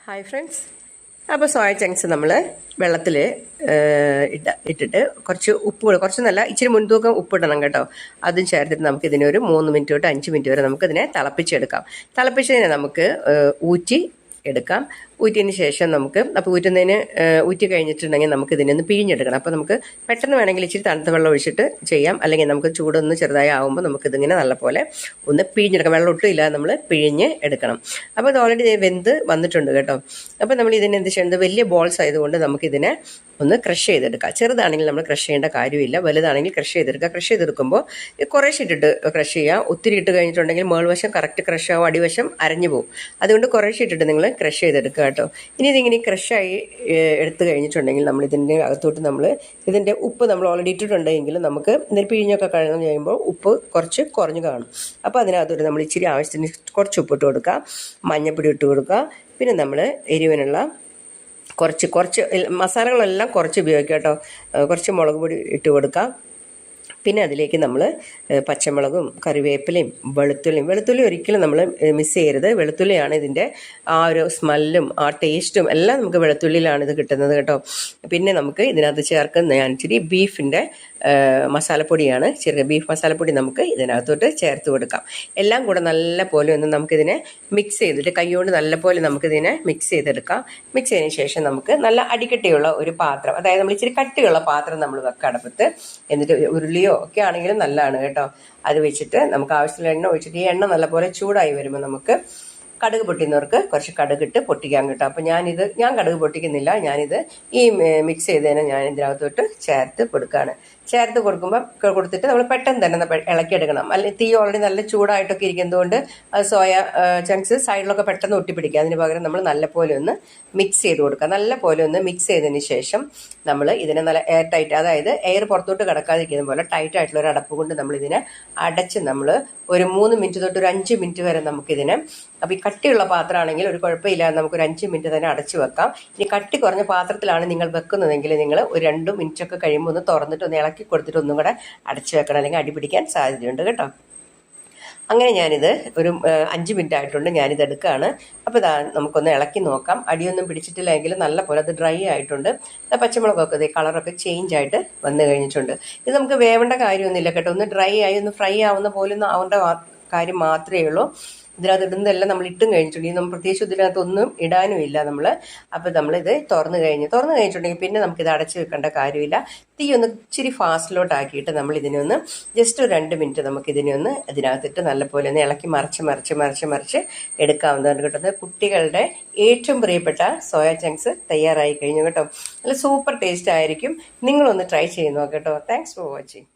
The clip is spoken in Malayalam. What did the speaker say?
Hi friends. അപ്പോൾ സോയ ചങ്ക്സ് നമ്മൾ വെള്ളത്തിൽ ഇട്ടിട്ട് കുറച്ച് ഉപ്പ് കുറച്ച് നല്ല ഇച്ചിരി മുൻതൂക്കം ഉപ്പിടണം കേട്ടോ. അതും ചേർത്തിട്ട് നമുക്ക് ഇതിനൊരു 3 മിനിറ്റ് തൊട്ട് 5 മിനിറ്റ് വരെ നമുക്കിതിനെ തിളപ്പിച്ചെടുക്കാം. തിളപ്പിച്ചതിനെ നമുക്ക് ഊറ്റി എടുക്കാം. ഊറ്റിയതിന് ശേഷം നമുക്ക് അപ്പോൾ ഊറ്റി കഴിഞ്ഞിട്ടുണ്ടെങ്കിൽ നമുക്ക് ഇതിനൊന്ന് പിഴിഞ്ഞെടുക്കണം. അപ്പോൾ നമുക്ക് പെട്ടെന്ന് വേണമെങ്കിൽ ഇച്ചിരി തണുത്ത വെള്ളം ഒഴിച്ചിട്ട് ചെയ്യാം. അല്ലെങ്കിൽ നമുക്ക് ചൂടൊന്ന് ചെറുതായി ആകുമ്പോൾ നമുക്കിതിങ്ങനെ നല്ലപോലെ ഒന്ന് പിഴിഞ്ഞെടുക്കാം. വെള്ളം ഒട്ടും ഇല്ലാതെ നമ്മൾ പിഴിഞ്ഞ് എടുക്കണം. അപ്പോൾ ഇത് ഓൾറെഡി വെന്ത് വന്നിട്ടുണ്ട് കേട്ടോ. അപ്പോൾ നമ്മൾ ഇതിനെ എന്ത് ചെയ്യുന്നത്, വലിയ ബോൾസ് ആയതുകൊണ്ട് നമുക്കിതിനെ ഒന്ന് ക്രഷ് ചെയ്തെടുക്കാം. ചെറുതാണെങ്കിൽ നമ്മൾ ക്രഷ് ചെയ്യേണ്ട കാര്യമില്ല, വലുതാണെങ്കിൽ ക്രഷ് ചെയ്തെടുക്കുക. ക്രഷ് ചെയ്തെടുക്കുമ്പോൾ കുറേശ്ശെ ഇട്ടിട്ട് ക്രഷ് ചെയ്യുക. ഒത്തിരി ഇട്ട് കഴിഞ്ഞിട്ടുണ്ടെങ്കിൽ മേൾവശം കറക്റ്റ് ക്രഷ് ആവും, അടിവശം അരഞ്ഞു പോകും. അതുകൊണ്ട് കുറേശ്ശെ ഇട്ടിട്ട് നിങ്ങൾ ക്രഷ് ചെയ്തെടുക്കുക കേട്ടോ. ഇനി ഇതിങ്ങനെ ക്രഷായി എടുത്തു കഴിഞ്ഞിട്ടുണ്ടെങ്കിൽ നമ്മൾ ഇതിൻ്റെ അകത്തോട്ട് ഇതിൻ്റെ ഉപ്പ് നമ്മൾ ഓൾറെഡി ഇട്ടിട്ടുണ്ടെങ്കിൽ നമുക്ക് ഇതിൽ പിഴിഞ്ഞൊക്കെ കഴിഞ്ഞ് കഴിയുമ്പോൾ ഉപ്പ് കുറച്ച് കുറഞ്ഞു കാണും. അപ്പോൾ അതിനകത്തോട്ട് നമ്മൾ ഇച്ചിരി ആവശ്യത്തിന് കുറച്ച് ഉപ്പ് ഇട്ട് കൊടുക്കുക, മഞ്ഞൾപ്പൊടി ഇട്ട് കൊടുക്കുക. പിന്നെ നമ്മൾ എരിവിനുള്ള കുറച്ച് മസാലകളെല്ലാം കുറച്ച് ഉപയോഗിക്കുക കേട്ടോ. കുറച്ച് മുളക് പൊടി ഇട്ട് കൊടുക്കാം. പിന്നെ അതിലേക്ക് നമ്മൾ പച്ചമുളകും കറിവേപ്പിലയും വെളുത്തുള്ളി ഒരിക്കലും നമ്മൾ മിസ് ചെയ്യരുത്. വെളുത്തുള്ളിയാണ് ഇതിൻ്റെ ആ ഒരു സ്മെല്ലും ആ ടേസ്റ്റും എല്ലാം നമുക്ക് വെളുത്തുള്ളിയിലാണ് ഇത് കിട്ടുന്നത് കേട്ടോ. പിന്നെ നമുക്ക് ഇതിനകത്ത് ചേർക്കുന്ന ഞാൻ ഇച്ചിരി ബീഫിൻ്റെ മസാലപ്പൊടിയാണ്, ചെറിയ ബീഫ് മസാലപ്പൊടി നമുക്ക് ഇതിനകത്തോട്ട് ചേർത്ത് കൊടുക്കാം. എല്ലാം കൂടെ നല്ല പോലെ ഒന്ന് നമുക്കിതിനെ മിക്സ് ചെയ്തിട്ട് കൈകൊണ്ട് നല്ല പോലെ നമുക്കിതിനെ മിക്സ് ചെയ്തെടുക്കാം. മിക്സ് ചെയ്തതിന് ശേഷം നമുക്ക് നല്ല അടിക്കട്ടിയുള്ള ഒരു പാത്രം, അതായത് നമ്മൾ ഇച്ചിരി കട്ടിയുള്ള പാത്രം നമ്മൾ വെക്കാം അടുപ്പത്ത്. എന്നിട്ട് ഉരുളിയോ ഒക്കെ ആണെങ്കിലും നല്ലതാണ് കേട്ടോ. അത് വെച്ചിട്ട് നമുക്ക് ആവശ്യമുള്ള എണ്ണ ഒഴിച്ചിട്ട് ഈ എണ്ണ നല്ലപോലെ ചൂടായി വരുമ്പോൾ നമുക്ക് കടുക് പൊട്ടിക്കുന്നവർക്ക് കുറച്ച് കടുകിട്ട് പൊട്ടിക്കാൻ കിട്ടും. അപ്പോൾ ഞാൻ കടുക് പൊട്ടിക്കുന്നില്ല, ഞാനിത് ഈ മിക്സ് ചെയ്തതിനെ ഞാൻ ഇതിനകത്തോട്ട് ചേർത്ത് കൊടുത്തിട്ട് നമ്മൾ പെട്ടെന്ന് തന്നെ ഇളക്കിയെടുക്കണം. അല്ലെങ്കിൽ തീ ഓൾറെഡി നല്ല ചൂടായിട്ടൊക്കെ ഇരിക്കുന്നതുകൊണ്ട് അത് സോയ ചങ്ക്സ് സൈഡിലൊക്കെ പെട്ടെന്ന് ഒട്ടിപ്പിടിക്കുക. അതിന് പകരം നമ്മൾ നല്ലപോലെ ഒന്ന് മിക്സ് ചെയ്ത് കൊടുക്കുക. നല്ലപോലെ ഒന്ന് മിക്സ് ചെയ്തതിന് ശേഷം നമ്മൾ ഇതിനെ നല്ല എയർ ടൈറ്റ്, അതായത് എയർ പുറത്തോട്ട് കിടക്കാതിരിക്കുന്ന പോലെ ടൈറ്റ് ആയിട്ടുള്ള ഒരു അടപ്പ് കൊണ്ട് നമ്മൾ ഇതിനെ അടച്ച് നമ്മൾ ഒരു 3 മിനിറ്റ് തൊട്ട് ഒരു 5 മിനിറ്റ് വരെ നമുക്കിതിനെ, അപ്പോൾ ഈ കട്ടിയുള്ള പാത്രമാണെങ്കിൽ ഒരു കുഴപ്പമില്ല, നമുക്കൊരു 5 മിനിറ്റ് തന്നെ അടച്ചു വെക്കാം. ഇനി കട്ടി കുറഞ്ഞ പാത്രത്തിലാണ് നിങ്ങൾ വെക്കുന്നതെങ്കിൽ നിങ്ങൾ ഒരു 2 മിനിറ്റൊക്കെ കഴിയുമ്പോൾ ഒന്ന് തുറന്നിട്ട് ഒന്ന് ഇളക്കി കൊടുത്തിട്ട് ഒന്നും കൂടെ അടച്ചു വെക്കണം, അല്ലെങ്കിൽ അടി പിടിക്കാൻ സാധ്യതയുണ്ട് കേട്ടോ. അങ്ങനെ ഞാനിത് ഒരു 5 മിനിറ്റ് ആയിട്ടുണ്ട്, ഞാനിത് എടുക്കുകയാണ്. അപ്പോൾ ഇതാ നമുക്കൊന്ന് ഇളക്കി നോക്കാം. അടിയൊന്നും പിടിച്ചിട്ടില്ലെങ്കിൽ നല്ല പോലെ അത് ഡ്രൈ ആയിട്ടുണ്ട്. പച്ചമുളകൊക്കെ ഇത് കളറൊക്കെ ചേഞ്ച് ആയിട്ട് വന്നു കഴിഞ്ഞിട്ടുണ്ട്. ഇത് നമുക്ക് വേവേണ്ട കാര്യമൊന്നുമില്ല കേട്ടോ. ഒന്ന് ഡ്രൈ ആയി ഒന്ന് ഫ്രൈ ആവുന്ന പോലെ ഒന്ന് ആവേണ്ട കാര്യം മാത്രമേ ഉള്ളൂ. ഇതിനകത്ത് ഇടുന്നതെല്ലാം നമ്മൾ ഇട്ടും കഴിഞ്ഞിട്ടുണ്ട്. നമ്മൾ പ്രത്യേകിച്ച് ഇതിനകത്തൊന്നും ഇടാനും ഇല്ല നമ്മൾ. അപ്പോൾ നമ്മളിത് തുറന്നു കഴിഞ്ഞിട്ടുണ്ടെങ്കിൽ പിന്നെ നമുക്കിത് അടച്ചു വെക്കേണ്ട കാര്യമില്ല. തീ ഒന്ന് ഇച്ചിരി ഫാസ്റ്റിലോട്ടാക്കിയിട്ട് നമ്മൾ ഇതിനൊന്ന് ജസ്റ്റ് ഒരു 2 മിനിറ്റ് നമുക്കിതിനെ ഒന്ന് ഇതിനകത്തിട്ട് നല്ലപോലെ ഒന്ന് ഇളക്കി മറിച്ച് എടുക്കാവുന്നതാണ് കേട്ടോ. കുട്ടികളുടെ ഏറ്റവും പ്രിയപ്പെട്ട സോയ ചങ്ക്സ് തയ്യാറായി കഴിഞ്ഞു കേട്ടോ. നല്ല സൂപ്പർ ടേസ്റ്റ് ആയിരിക്കും. നിങ്ങളൊന്ന് ട്രൈ ചെയ്ത് നോക്കാം കേട്ടോ. Thanks for watching.